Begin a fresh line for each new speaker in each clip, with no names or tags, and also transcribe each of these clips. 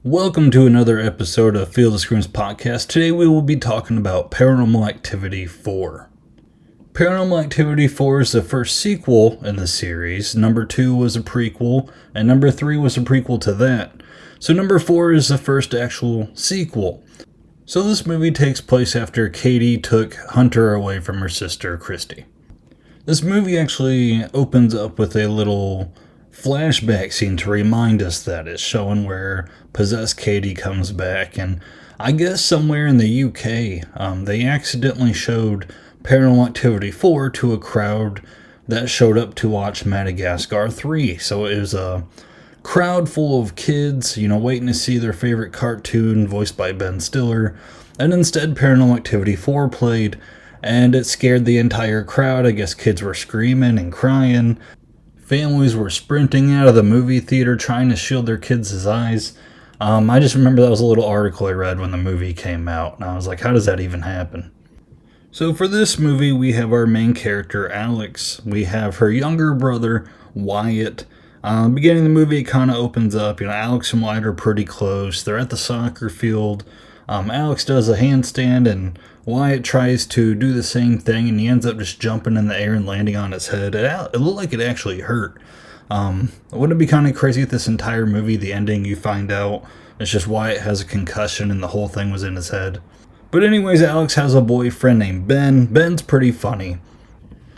Welcome to another episode of Feel the Screams podcast. Today we will be talking about Paranormal Activity 4. Paranormal Activity 4 is the first sequel in the series. Number 2 was a prequel, and number 3 was a prequel to that. So number 4 is the first actual sequel. So this movie takes place after Katie took Hunter away from her sister, Christy. This movie actually opens up with a little flashback scene to remind us that it's showing where possessed Katie comes back, and I guess somewhere in the UK, they accidentally showed Paranormal Activity 4 to a crowd that showed up to watch Madagascar 3. So it was a crowd full of kids, waiting to see their favorite cartoon voiced by Ben Stiller, and instead Paranormal Activity 4 played, and it scared the entire crowd. I guess kids were screaming and crying. Families were sprinting out of the movie theater trying to shield their kids' eyes. I just remember that was a little article I read when the movie came out, and I was like, how does that even happen? So for this movie, we have our main character, Alex. We have her younger brother, Wyatt. Beginning of the movie, it kind of opens up. Alex and Wyatt are pretty close. They're at the soccer field. Alex does a handstand, and Wyatt tries to do the same thing, and he ends up just jumping in the air and landing on his head. It looked like it actually hurt. Wouldn't it be kind of crazy if this entire movie, the ending, you find out it's just Wyatt has a concussion and the whole thing was in his head? But anyways, Alex has a boyfriend named Ben. Ben's pretty funny.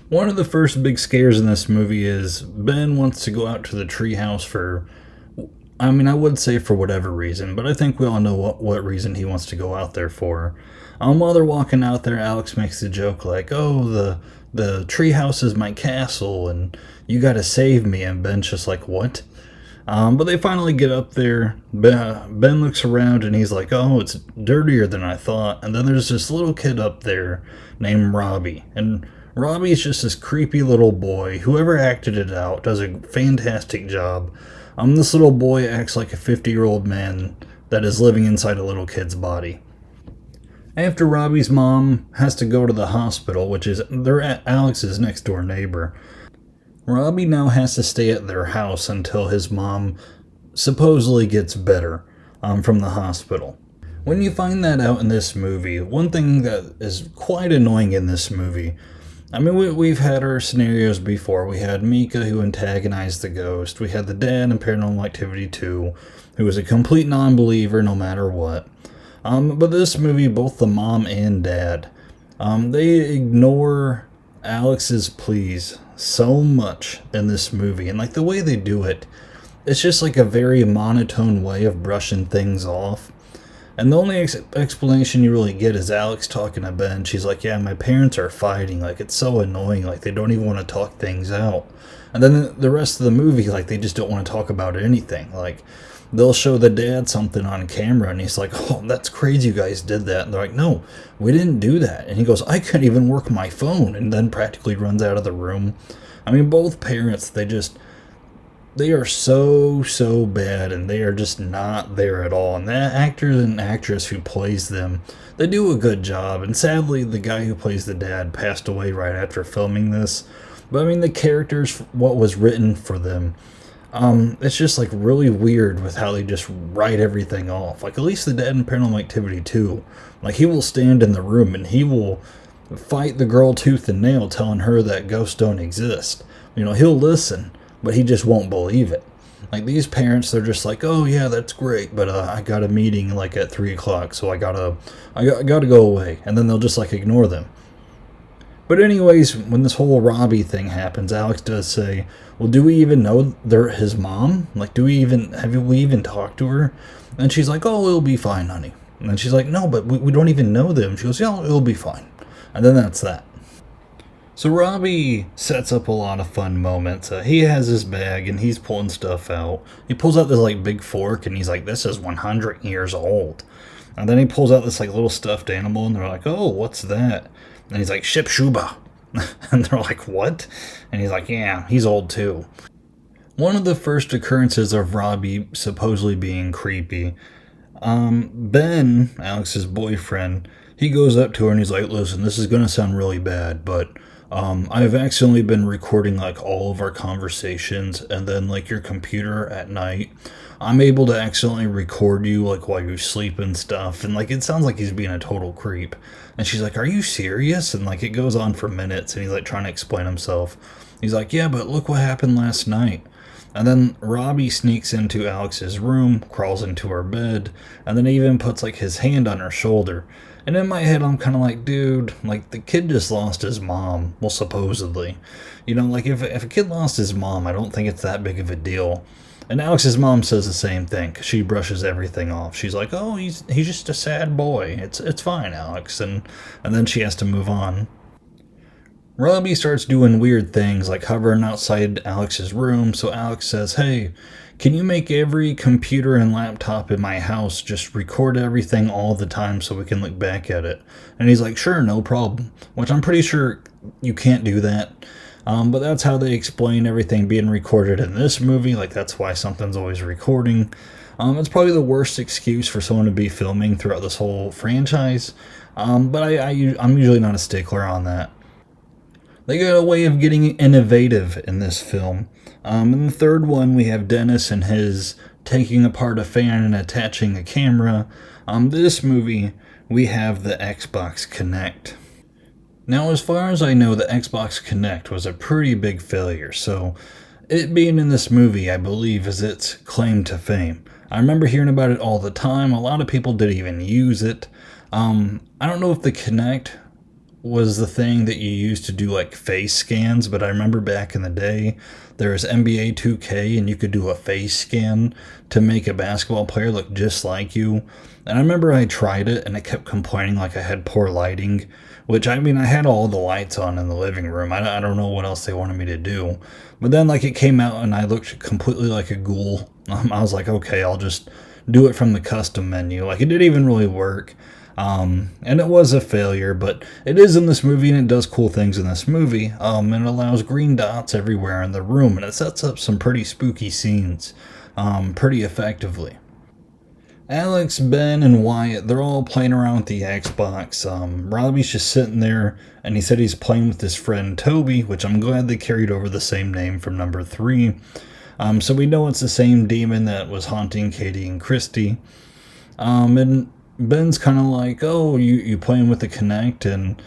One of the first big scares in this movie is Ben wants to go out to the treehouse I would say for whatever reason, but I think we all know what reason he wants to go out there for. While they're walking out there, Alex makes a joke like, oh, the treehouse is my castle, and you gotta save me, and Ben's just like, what? But they finally get up there. Ben looks around, and he's like, oh, it's dirtier than I thought, and then there's this little kid up there named Robbie, and Robbie's just this creepy little boy. Whoever acted it out does a fantastic job. This little boy acts like a 50-year-old man that is living inside a little kid's body. After Robbie's mom has to go to the hospital, they're at Alex's next door neighbor, Robbie now has to stay at their house until his mom supposedly gets better from the hospital. When you find that out in this movie, one thing that is quite annoying in this movie, we've had our scenarios before. We had Mika, who antagonized the ghost. We had the dad in Paranormal Activity 2, who was a complete non-believer no matter what. But this movie, both the mom and dad, they ignore Alex's pleas so much in this movie. And the way they do it, it's just like a very monotone way of brushing things off. And the only explanation you really get is Alex talking to Ben. She's like, yeah, my parents are fighting. It's so annoying. They don't even want to talk things out. And then the rest of the movie, they just don't want to talk about anything. They'll show the dad something on camera, and he's like, oh, that's crazy you guys did that. And they're like, no, we didn't do that. And he goes, I couldn't even work my phone, and then practically runs out of the room. Both parents, they are so bad, and they are just not there at all. And that actor and actress who plays them, they do a good job. And sadly, the guy who plays the dad passed away right after filming this. But the characters, what was written for them, it's just really weird with how they just write everything off. At least the dad in Paranormal Activity 2, he will stand in the room and he will fight the girl tooth and nail telling her that ghosts don't exist. He'll listen, but he just won't believe it. These parents, they're just like, oh yeah, that's great, but I got a meeting at 3 o'clock, so I gotta go away. And then they'll just ignore them. But anyways, when this whole Robbie thing happens, Alex does say, well, do we even know they're his mom? Have we even talked to her? And she's like, oh, it'll be fine, honey. And then she's like, no, but we don't even know them. She goes, yeah, it'll be fine. And then that's that. So Robbie sets up a lot of fun moments. He has his bag and he's pulling stuff out. He pulls out this big fork and he's like, this is 100 years old. And then he pulls out this little stuffed animal and they're like, oh, what's that? And he's like, Ship Shuba. And they're like, what? And he's like, yeah, he's old too. One of the first occurrences of Robbie supposedly being creepy, Ben, Alex's boyfriend, he goes up to her and he's like, listen, this is going to sound really bad, but I've accidentally been recording like all of our conversations, and then like your computer at night, I'm able to accidentally record you like while you sleep and stuff, and like it sounds like he's being a total creep. And she's like, "Are you serious?" And like it goes on for minutes, and he's like trying to explain himself. He's like, "Yeah, but look what happened last night." And then Robbie sneaks into Alex's room, crawls into her bed, and then even puts like his hand on her shoulder. And in my head, I'm kind of like, dude, like the kid just lost his mom. Well, supposedly. You know, like if a kid lost his mom, I don't think it's that big of a deal. And Alex's mom says the same thing, 'cause she brushes everything off. She's like, "Oh, he's just a sad boy. It's fine, Alex." And then she has to move on. Robbie starts doing weird things like hovering outside Alex's room, so Alex says, "Hey, can you make every computer and laptop in my house just record everything all the time so we can look back at it?" And he's like, "Sure, no problem," which I'm pretty sure you can't do that. But that's how they explain everything being recorded in this movie, like that's why something's always recording. It's probably the worst excuse for someone to be filming throughout this whole franchise, but I'm usually not a stickler on that. They got a way of getting innovative in this film. In the third one, we have Dennis and his taking apart a fan and attaching a camera. This movie, we have the Xbox Kinect. Now, as far as I know, the Xbox Kinect was a pretty big failure, so it being in this movie, I believe, is its claim to fame. I remember hearing about it all the time. A lot of people didn't even use it. I don't know if the Kinect was the thing that you used to do like face scans, but I remember back in the day there was NBA 2K and you could do a face scan to make a basketball player look just like you. And I remember I tried it and it kept complaining like I had poor lighting, which I mean I had all the lights on in the living room. I don't know what else they wanted me to do. But then like it came out and I looked completely like a ghoul. I was like, okay, I'll just do it from the custom menu. Like it didn't even really work. And it was a failure, but it is in this movie and it does cool things in this movie. And it allows green dots everywhere in the room and it sets up some pretty spooky scenes, pretty effectively. Alex, Ben, and Wyatt, they're all playing around with the Xbox. Robbie's just sitting there and he said he's playing with his friend Toby, which I'm glad they carried over the same name from number 3. So we know it's the same demon that was haunting Katie and Christy. And Ben's kind of like, "Oh, you playing with the Kinect?" And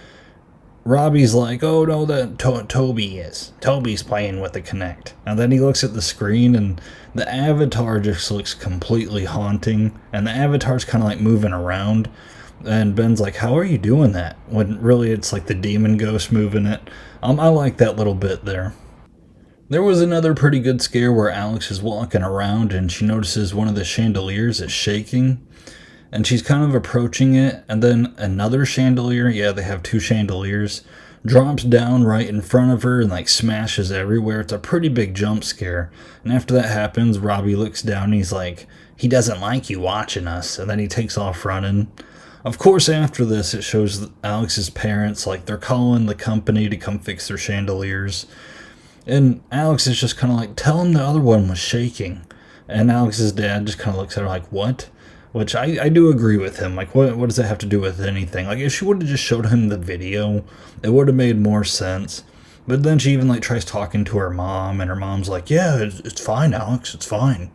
Robbie's like, "Oh, no, that Toby is. Toby's playing with the Kinect." And then he looks at the screen, and the avatar just looks completely haunting. And the avatar's kind of like moving around. And Ben's like, "How are you doing that?" When really it's like the demon ghost moving it. I like that little bit there. There was another pretty good scare where Alex is walking around and she notices one of the chandeliers is shaking. And she's kind of approaching it, and then another chandelier, yeah, they have 2 chandeliers, drops down right in front of her and like smashes everywhere. It's a pretty big jump scare. And after that happens, Robbie looks down and he's like, "He doesn't like you watching us." And then he takes off running. Of course, after this, it shows Alex's parents, like they're calling the company to come fix their chandeliers. And Alex is just kind of like, "Tell him the other one was shaking." And Alex's dad just kind of looks at her like, "What?" Which I do agree with him. Like, what does that have to do with anything? Like, if she would have just showed him the video, it would have made more sense. But then she even, like, tries talking to her mom, and her mom's like, "Yeah, it's fine, Alex, it's fine."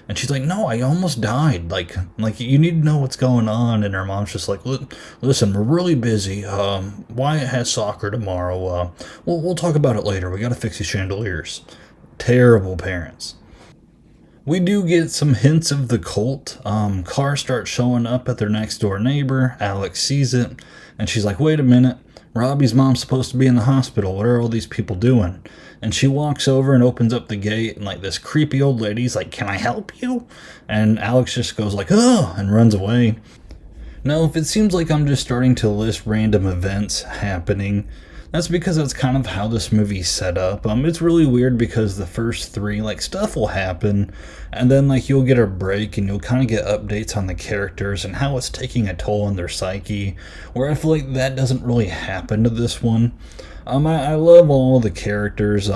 And she's like, "No, I almost died. Like you need to know what's going on." And her mom's just like, "Listen, we're really busy. Wyatt has soccer tomorrow. We'll talk about it later. We gotta fix these chandeliers." Terrible parents. We do get some hints of the cult. Cars start showing up at their next door neighbor. Alex sees it, and she's like, "Wait a minute. Robbie's mom's supposed to be in the hospital. What are all these people doing?" And she walks over and opens up the gate, and like this creepy old lady's like, "Can I help you?" And Alex just goes like, "Oh," and runs away. Now, if it seems like I'm just starting to list random events happening, that's because that's kind of how this movie's set up. It's really weird because the first 3, like, stuff will happen, and then, like, you'll get a break, and you'll kind of get updates on the characters and how it's taking a toll on their psyche, where I feel like that doesn't really happen to this one. I love all the characters.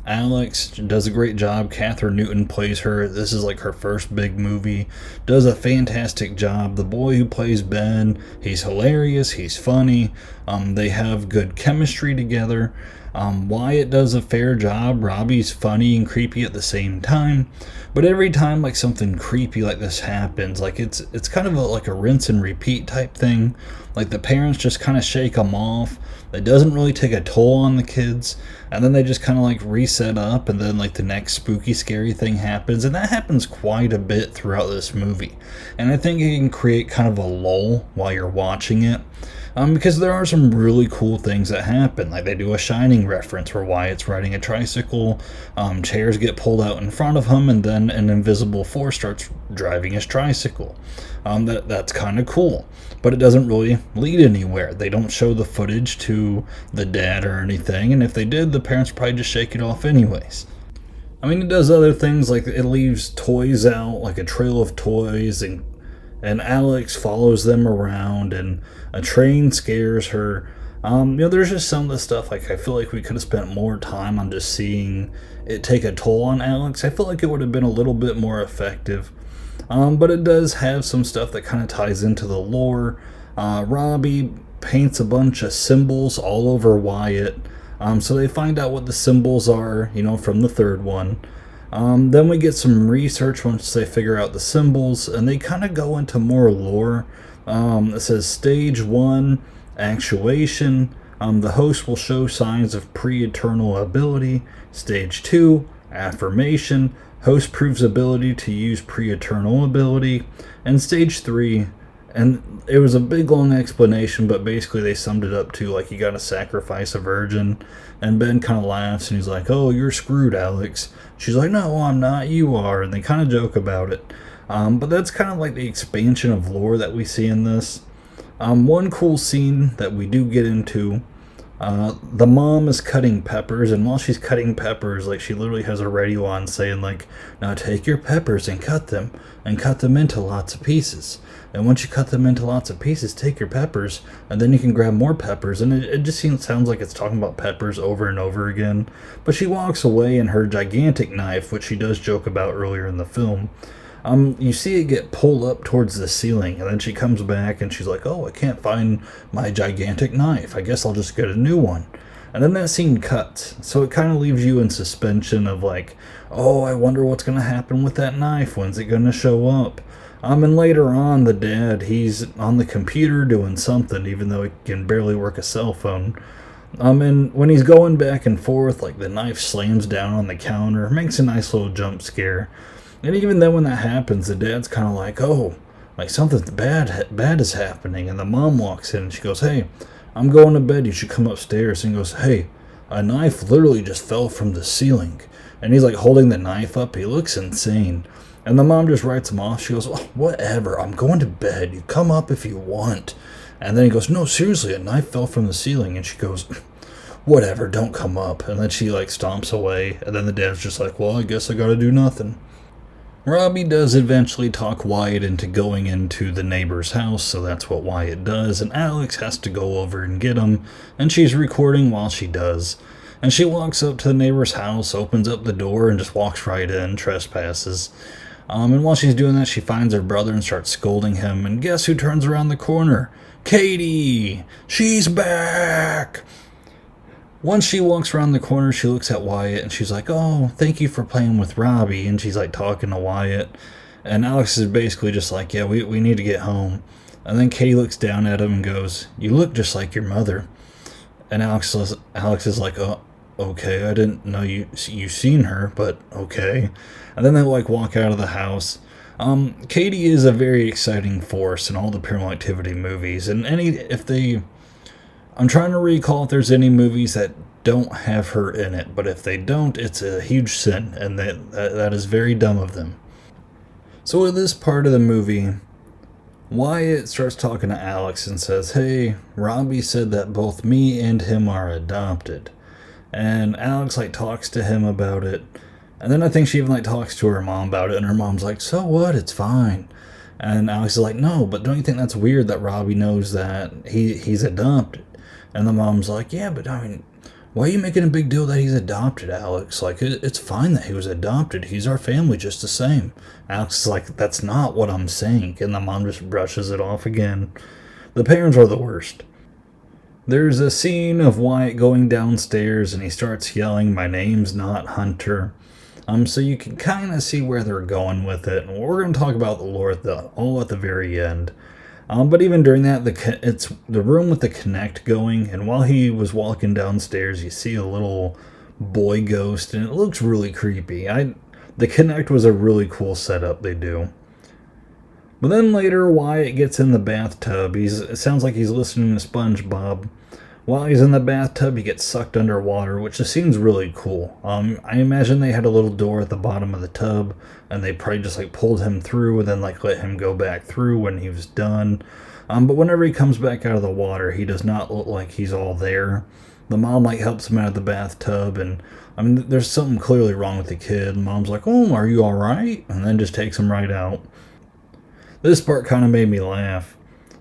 Alex does a great job. Catherine Newton plays her. This is like her first big movie. Does a fantastic job. The boy who plays Ben, he's hilarious. He's funny. They have good chemistry together. Wyatt does a fair job. Robbie's funny and creepy at the same time. But every time like something creepy like this happens, like it's kind of like a rinse and repeat type thing. Like the parents just kind of shake them off. It doesn't really take a toll on the kids, and then they just kind of like reset up, and then like the next spooky scary thing happens, and that happens quite a bit throughout this movie. And I think it can create kind of a lull while you're watching it. Because there are some really cool things that happen. Like they do a Shining reference where Wyatt's riding a tricycle, chairs get pulled out in front of him, and then an invisible force starts driving his tricycle. That's kind of cool, but it doesn't really lead anywhere. They don't show the footage to the dad or anything, and if they did, the parents probably just shake it off anyways. I mean, it does other things, like it leaves toys out, like a trail of toys, and Alex follows them around, and a train scares her. There's just some of the stuff, like, I feel like we could have spent more time on just seeing it take a toll on Alex. I feel like it would have been a little bit more effective. But it does have some stuff that kind of ties into the lore. Robbie paints a bunch of symbols all over Wyatt. So they find out what the symbols are, from the third one. Then we get some research once they figure out the symbols, and they kind of go into more lore. It says stage 1, actuation. The host will show signs of pre-eternal ability. Stage 2, affirmation. Host proves ability to use pre-eternal ability. And stage 3, and it was a big long explanation, but basically they summed it up to like you gotta sacrifice a virgin. And Ben kind of laughs and he's like, "Oh, you're screwed, Alex." She's like, "No, I'm not, you are." And they kind of joke about it. But that's kind of like the expansion of lore that we see in this. One cool scene that we do get into, the mom is cutting peppers, and while she's cutting peppers, like she literally has a radio on saying like, "Now take your peppers and cut them into lots of pieces. And once you cut them into lots of pieces, take your peppers, and then you can grab more peppers." And it just sounds like it's talking about peppers over and over again. But she walks away, and her gigantic knife, which she does joke about earlier in the film, you see it get pulled up towards the ceiling, and then she comes back and she's like, "Oh, I can't find my gigantic knife. I guess I'll just get a new one." And then that scene cuts, so it kind of leaves you in suspension of like, "Oh, I wonder what's going to happen with that knife. When's it going to show up?" And later on, the dad, he's on the computer doing something, even though he can barely work a cell phone. And when he's going back and forth, like the knife slams down on the counter, makes a nice little jump scare. And even then when that happens, the dad's kind of like, "Oh, like something bad is happening." And the mom walks in and she goes, "Hey, I'm going to bed. You should come upstairs." And he goes, "Hey, a knife literally just fell from the ceiling." And he's like holding the knife up. He looks insane. And the mom just writes him off. She goes, "Oh, whatever. I'm going to bed. You come up if you want." And then he goes, "No, seriously, a knife fell from the ceiling." And she goes, "Whatever, don't come up." And then she like stomps away. And then the dad's just like, "Well, I guess I gotta do nothing." Robbie does eventually talk Wyatt into going into the neighbor's house, so that's what Wyatt does, and Alex has to go over and get him, and she's recording while she does. And she walks up to the neighbor's house, opens up the door, and just walks right in, trespasses. And while she's doing that, she finds her brother and starts scolding him, and guess who turns around the corner? Katie! She's back! Once she walks around the corner, she looks at Wyatt and she's like, "Oh, thank you for playing with Robbie." And she's like talking to Wyatt. And Alex is basically just like, "Yeah, we need to get home." And then Katie looks down at him and goes, "You look just like your mother." And Alex is like, "Oh, okay, I didn't know you seen her, but okay." And then they like walk out of the house. Katie is a very exciting force in all the Paranormal Activity movies. And I'm trying to recall if there's any movies that don't have her in it, but if they don't, it's a huge sin, and that is very dumb of them. So in this part of the movie, Wyatt starts talking to Alex and says, "Hey, Robbie said that both me and him are adopted." And Alex like talks to him about it, and then I think she even like talks to her mom about it, and her mom's like, "So what? It's fine." And Alex is like, "No, but don't you think that's weird that Robbie knows that he's adopted?" And the mom's like, "Yeah, but I mean, why are you making a big deal that he's adopted, Alex? Like, it's fine that he was adopted. He's our family just the same. Alex is like, that's not what I'm saying. And the mom just brushes it off again. The parents are the worst. There's a scene of Wyatt going downstairs and he starts yelling, "My name's not Hunter." So you can kind of see where they're going with it. And we're going to talk about the lore all at the very end. But even during that, it's the room with the Connect going, and while he was walking downstairs, you see a little boy ghost, and it looks really creepy. The Connect was a really cool setup they do. But then later, Wyatt gets in the bathtub. It sounds like he's listening to SpongeBob. While he's in the bathtub, he gets sucked underwater, which just seems really cool. I imagine they had a little door at the bottom of the tub, and they probably just pulled him through and then let him go back through when he was done. But whenever he comes back out of the water, he does not look like he's all there. The mom helps him out of the bathtub, and there's something clearly wrong with the kid. The mom's like, "Oh, are you all right?" And then just takes him right out. This part kind of made me laugh.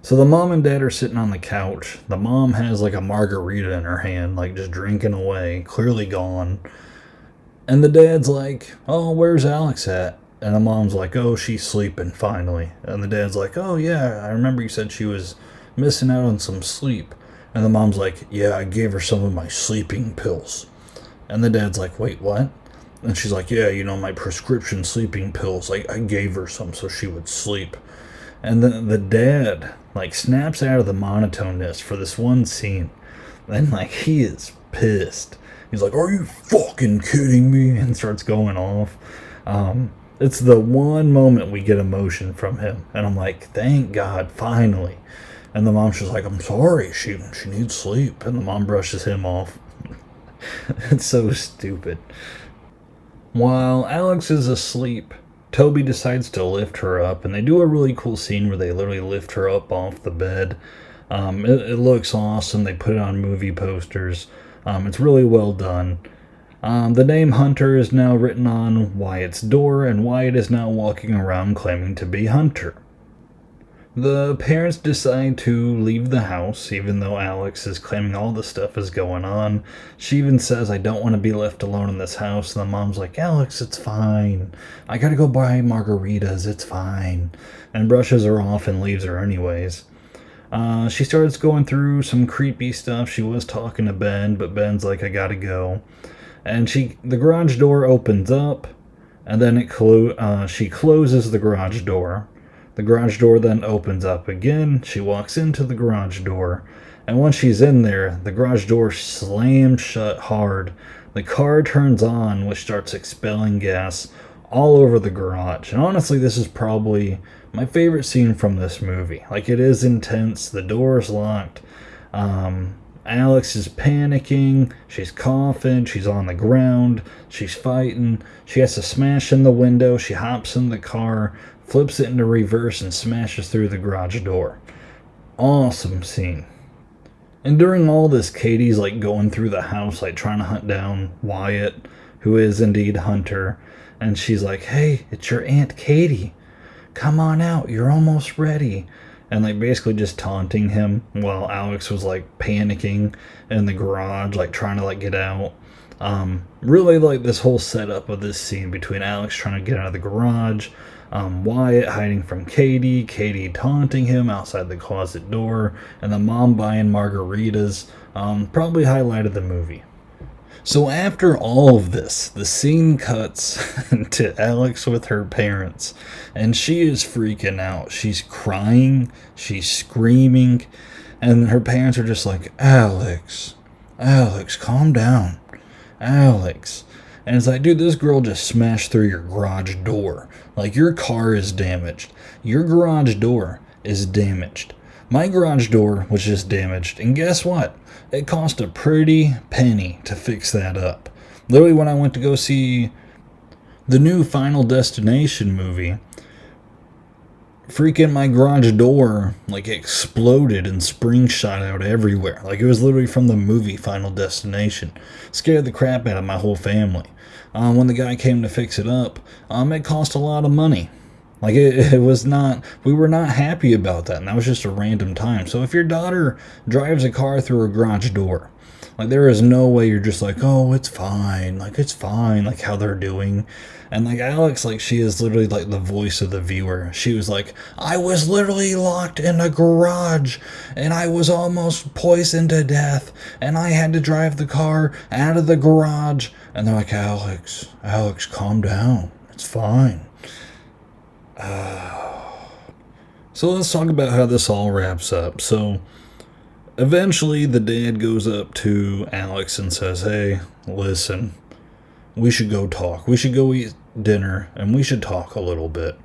So the mom and dad are sitting on the couch. The mom has a margarita in her hand, just drinking away, clearly gone. And the dad's like, "Oh, where's Alex at?" And the mom's like, "Oh, she's sleeping finally." And the dad's like, "Oh yeah, I remember you said she was missing out on some sleep." And the mom's like, "Yeah, I gave her some of my sleeping pills." And the dad's like, "Wait, what?" And she's like, "Yeah, my prescription sleeping pills. I gave her some so she would sleep." And then the dad snaps out of the monotoneness for this one scene. And he is pissed. He's like, "Are you fucking kidding me?" And starts going off. It's the one moment we get emotion from him. And I'm like, thank God, finally. And the mom's just like, "I'm sorry, she needs sleep." And the mom brushes him off. It's so stupid. While Alex is asleep, Toby decides to lift her up, and they do a really cool scene where they literally lift her up off the bed. It looks awesome. They put it on movie posters. It's really well done. The name Hunter is now written on Wyatt's door, and Wyatt is now walking around claiming to be Hunter. The parents decide to leave the house, even though Alex is claiming all the stuff is going on. She even says, "I don't want to be left alone in this house." And the mom's like, "Alex, it's fine. I gotta go buy margaritas. It's fine." And brushes her off and leaves her anyways. She starts going through some creepy stuff. She was talking to Ben, but Ben's like, "I gotta go." And the garage door opens up, and then she closes the garage door. The garage door then opens up again. She walks into the garage door, and once she's in there, the garage door slams shut hard. The car turns on, which starts expelling gas all over the garage. And honestly, this is probably my favorite scene from this movie. It is intense. The door is locked. Alex is panicking. She's coughing. She's on the ground. She's fighting. She has to smash in the window. She hops in the car, flips it into reverse, and smashes through the garage door. Awesome scene. And during all this, Katie's going through the house, trying to hunt down Wyatt, who is indeed Hunter. And she's like, "Hey, it's your Aunt Katie. Come on out. You're almost ready." And basically just taunting him while Alex was panicking in the garage, trying to get out. Really this whole setup of this scene between Alex trying to get out of the garage, Wyatt hiding from Katie taunting him outside the closet door, and the mom buying margaritas, probably highlighted the movie. So after all of this, the scene cuts to Alex with her parents, and she is freaking out. She's crying, she's screaming, and her parents are just like, Alex, calm down. Alex. And it's like, dude, this girl just smashed through your garage door. Your car is damaged. Your garage door is damaged. My garage door was just damaged, and guess what? It cost a pretty penny to fix that up. Literally, when I went to go see the new Final Destination movie, freaking my garage door exploded and springs shot out everywhere. It was literally from the movie Final Destination. Scared the crap out of my whole family. When the guy came to fix it up, it cost a lot of money. Like it was not, we were not happy about that. And that was just a random time. So if your daughter drives a car through a garage door, like there is no way you're just like, oh, it's fine. Like it's fine. Like how they're doing. And like Alex, like she is literally like the voice of the viewer. She was like, I was literally locked in a garage and I was almost poisoned to death and I had to drive the car out of the garage. And they're like, Alex, calm down. It's fine. So let's talk about how this all wraps up. So eventually the dad goes up to Alex and says, hey, listen, we should go talk. We should go eat dinner and we should talk a little bit.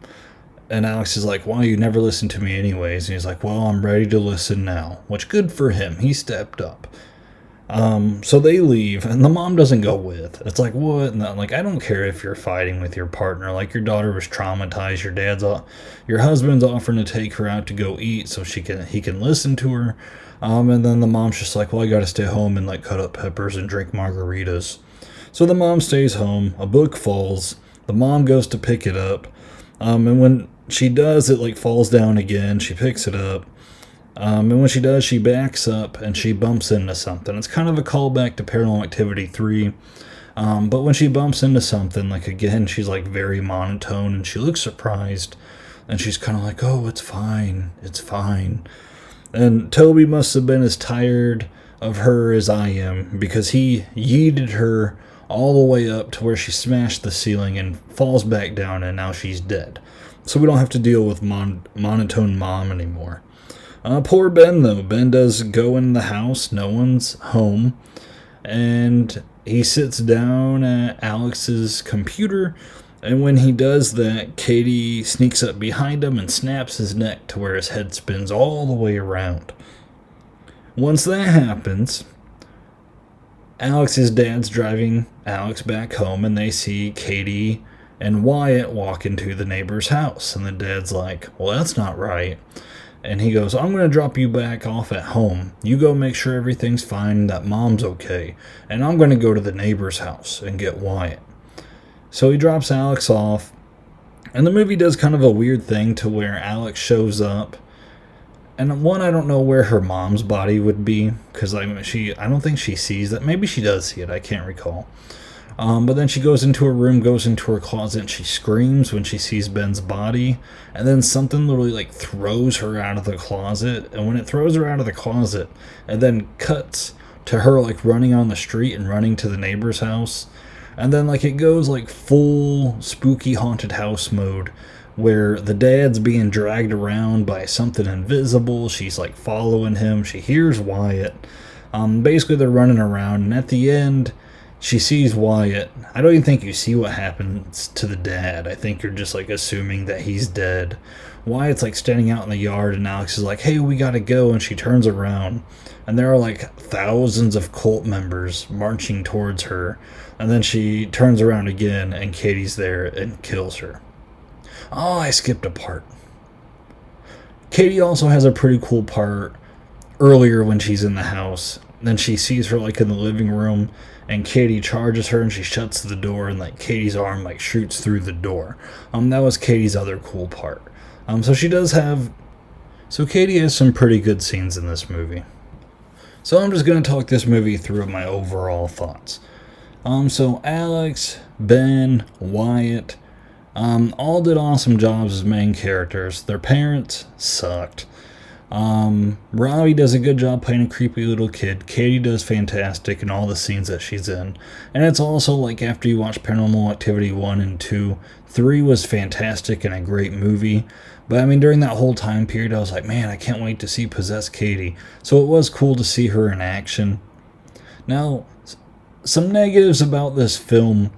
And Alex is like, well, you never listened to me anyways. And he's like, well, I'm ready to listen now, which good for him. He stepped up. So they leave, and the mom doesn't go with. It's like, what? And like, I don't care if you're fighting with your partner. Like, your daughter was traumatized. Your husband's offering to take her out to go eat so he can listen to her. And then the mom's just like, well, I gotta stay home and like cut up peppers and drink margaritas. So the mom stays home. A book falls. The mom goes to pick it up. And when she does, it like falls down again. She picks it up. And when she does, she backs up and she bumps into something. It's kind of a callback to Paranormal Activity 3. But when she bumps into something, like again, she's like very monotone and she looks surprised. And she's kind of like, oh, it's fine. It's fine. And Toby must have been as tired of her as I am because he yeeted her all the way up to where she smashed the ceiling and falls back down and now she's dead. So we don't have to deal with monotone mom anymore. Poor Ben, though. Ben does go in the house. No one's home. And he sits down at Alex's computer. And when he does that, Katie sneaks up behind him and snaps his neck to where his head spins all the way around. Once that happens, Alex's dad's driving Alex back home. And they see Katie and Wyatt walk into the neighbor's house. And the dad's like, well, that's not right. And he goes, I'm going to drop you back off at home. You go make sure everything's fine, that mom's okay. And I'm going to go to the neighbor's house and get Wyatt. So he drops Alex off. And the movie does kind of a weird thing to where Alex shows up. And one, I don't know where her mom's body would be. Because I don't think she sees that. Maybe she does see it. I can't recall. But then she goes into her room, goes into her closet, and she screams when she sees Ben's body. And then something literally like throws her out of the closet. And when it throws her out of the closet, and then cuts to her like running on the street and running to the neighbor's house. And then like it goes like full spooky haunted house mode where the dad's being dragged around by something invisible. She's like following him. She hears Wyatt. Basically they're running around, and at the end, she sees Wyatt. I don't even think you see what happens to the dad. I think you're just like assuming that he's dead. Wyatt's like standing out in the yard and Alex is like, hey, we gotta go. And she turns around and there are like thousands of cult members marching towards her. And then she turns around again and Katie's there and kills her. Oh, I skipped a part. Katie also has a pretty cool part earlier when she's in the house. Then she sees her like in the living room, and Katie charges her and she shuts the door, and like Katie's arm like shoots through the door. That was Katie's other cool part. So Katie has some pretty good scenes in this movie. So I'm just gonna talk this movie through my overall thoughts. So Alex, Ben, Wyatt, all did awesome jobs as main characters. Their parents sucked. Robbie does a good job playing a creepy little kid. Katie does fantastic in all the scenes that she's in. And it's also like after you watch Paranormal Activity 1 and 2, 3 was fantastic and a great movie. But I mean, during that whole time period, I was like, man, I can't wait to see Possessed Katie. So it was cool to see her in action. Now, some negatives about this film.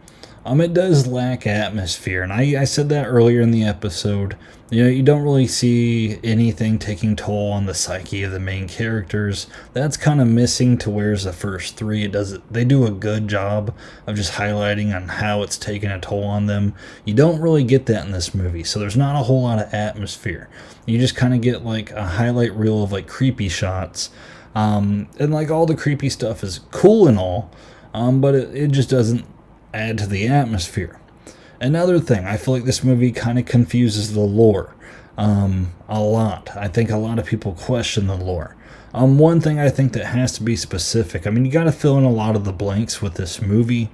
It does lack atmosphere, and I said that earlier in the episode. You know, you don't really see anything taking toll on the psyche of the main characters. That's kind of missing to whereas the first three, they do a good job of just highlighting on how it's taking a toll on them. You don't really get that in this movie, so there's not a whole lot of atmosphere. You just kind of get like a highlight reel of like creepy shots, and like all the creepy stuff is cool and all, but it just doesn't add to the atmosphere. Another thing, I feel like this movie kind of confuses the lore a lot. I think a lot of people question the lore. One thing I think that has to be specific, I mean, you got to fill in a lot of the blanks with this movie.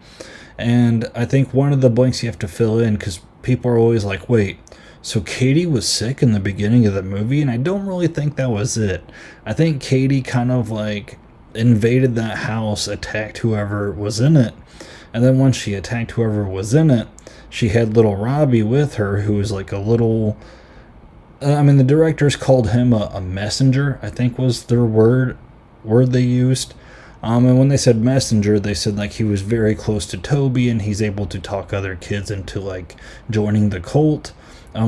And I think one of the blanks you have to fill in, because people are always like, wait, so Katie was sick in the beginning of the movie? And I don't really think that was it. I think Katie kind of like invaded that house, attacked whoever was in it. And then once she attacked whoever was in it, she had little Robbie with her, who was like a little... I mean, the directors called him a messenger, I think was their word they used. And when they said messenger, they said like he was very close to Toby and he's able to talk other kids into like joining the cult.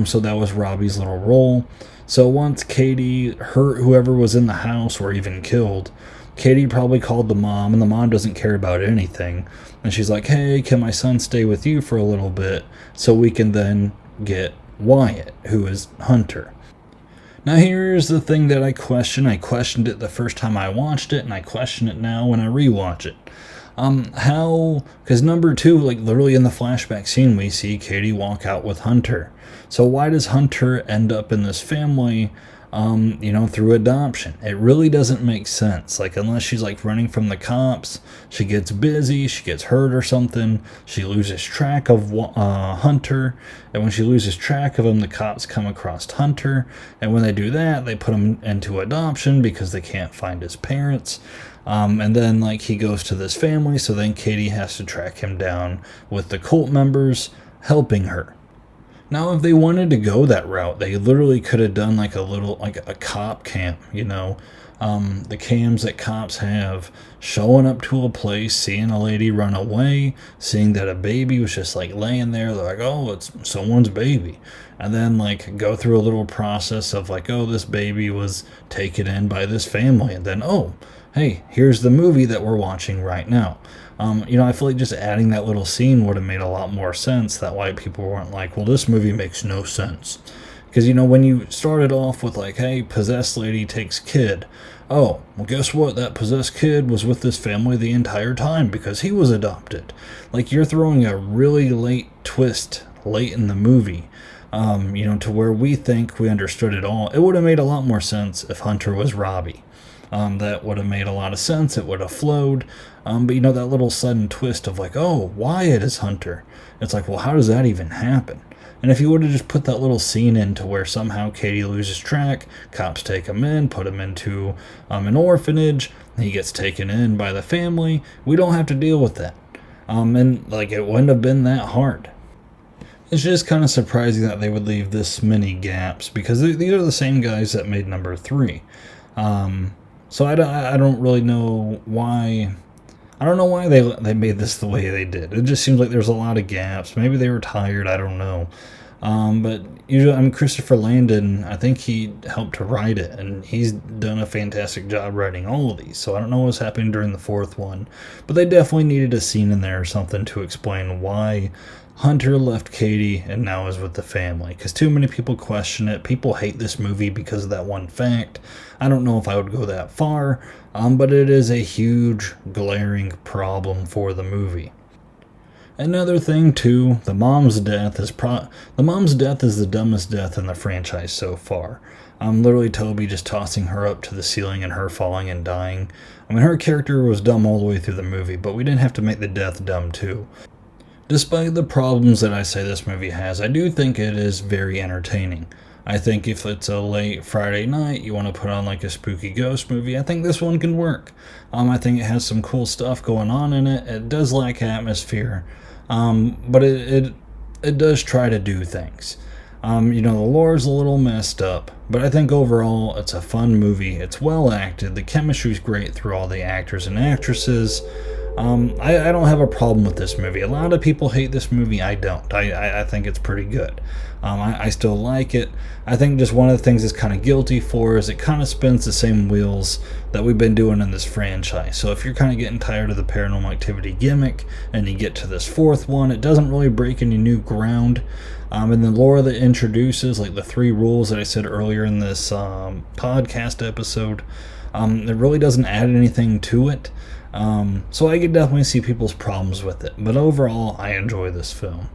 So that was Robbie's little role. So once Katie hurt whoever was in the house or even killed, Katie probably called the mom, and the mom doesn't care about anything. And she's like, hey, can my son stay with you for a little bit so we can then get Wyatt, who is Hunter. Now here's the thing that I question. I questioned it the first time I watched it, and I question it now when I rewatch it. Because number 2, like literally in the flashback scene, we see Katie walk out with Hunter. So why does Hunter end up in this family, through adoption? It really doesn't make sense. Like, unless she's like running from the cops, she gets busy, she gets hurt or something, she loses track of Hunter, and when she loses track of him, the cops come across Hunter, and when they do that, they put him into adoption because they can't find his parents. And then like he goes to this family, so then Katie has to track him down with the cult members helping her. Now, if they wanted to go that route, they literally could have done like a cop camp, the cams that cops have, showing up to a place, seeing a lady run away, seeing that a baby was just like laying there. They're like, oh, it's someone's baby. And then like go through a little process of like, oh, this baby was taken in by this family. And then, oh, hey, here's the movie that we're watching right now. I feel like just adding that little scene would have made a lot more sense. That way people weren't like, well, this movie makes no sense. Because, when you started off with like, hey, possessed lady takes kid. Oh, well, guess what? That possessed kid was with this family the entire time because he was adopted. Like, you're throwing a really late twist late in the movie, to where we think we understood it all. It would have made a lot more sense if Hunter was Robbie. That would have made a lot of sense. It would have flowed. But that little sudden twist of like, oh, Wyatt is Hunter. It's like, well, how does that even happen? And if you would have just put that little scene in to where somehow Katie loses track, cops take him in, put him into an orphanage, he gets taken in by the family, we don't have to deal with that. And like, it wouldn't have been that hard. It's just kind of surprising that they would leave this many gaps, because these are the same guys that made number 3. So I don't really know why. I don't know why they made this the way they did. It just seems like there's a lot of gaps. Maybe they were tired. I don't know. But usually, Christopher Landon, I think he helped to write it, and he's done a fantastic job writing all of these. So I don't know what's happening during the 4th one, but they definitely needed a scene in there or something to explain why Hunter left Katie and now is with the family, because too many people question it. People hate this movie because of that one fact. I don't know if I would go that far, but it is a huge, glaring problem for the movie. Another thing too, the mom's death is the dumbest death in the franchise so far. Literally Toby just tossing her up to the ceiling and her falling and dying. I mean, her character was dumb all the way through the movie, but we didn't have to make the death dumb too. Despite the problems that I say this movie has, I do think it is very entertaining. I think if it's a late Friday night, you want to put on like a spooky ghost movie, I think this one can work. I think it has some cool stuff going on in it. It does lack atmosphere, but it does try to do things. The lore is a little messed up, but I think overall it's a fun movie. It's well acted. The chemistry's great through all the actors and actresses. I don't have a problem with this movie. A lot of people hate this movie. I don't. I think it's pretty good. I still like it. I think just one of the things it's kind of guilty for is it kind of spins the same wheels that we've been doing in this franchise. So if you're kind of getting tired of the Paranormal Activity gimmick and you get to this 4th one, it doesn't really break any new ground. And the lore that introduces, like the 3 rules that I said earlier in this podcast episode, it really doesn't add anything to it. So I could definitely see people's problems with it. But overall, I enjoy this film.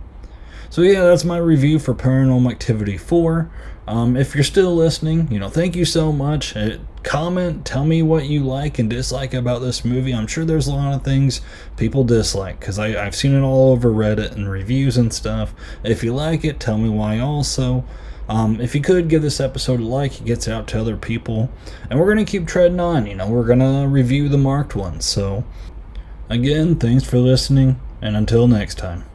So yeah, that's my review for Paranormal Activity 4. If you're still listening, thank you so much. Comment, tell me what you like and dislike about this movie. I'm sure there's a lot of things people dislike, because I've seen it all over Reddit and reviews and stuff. If you like it, tell me why also. If you could give this episode a like, it gets out to other people. And we're going to keep treading on. We're going to review the marked ones. So, again, thanks for listening, and until next time.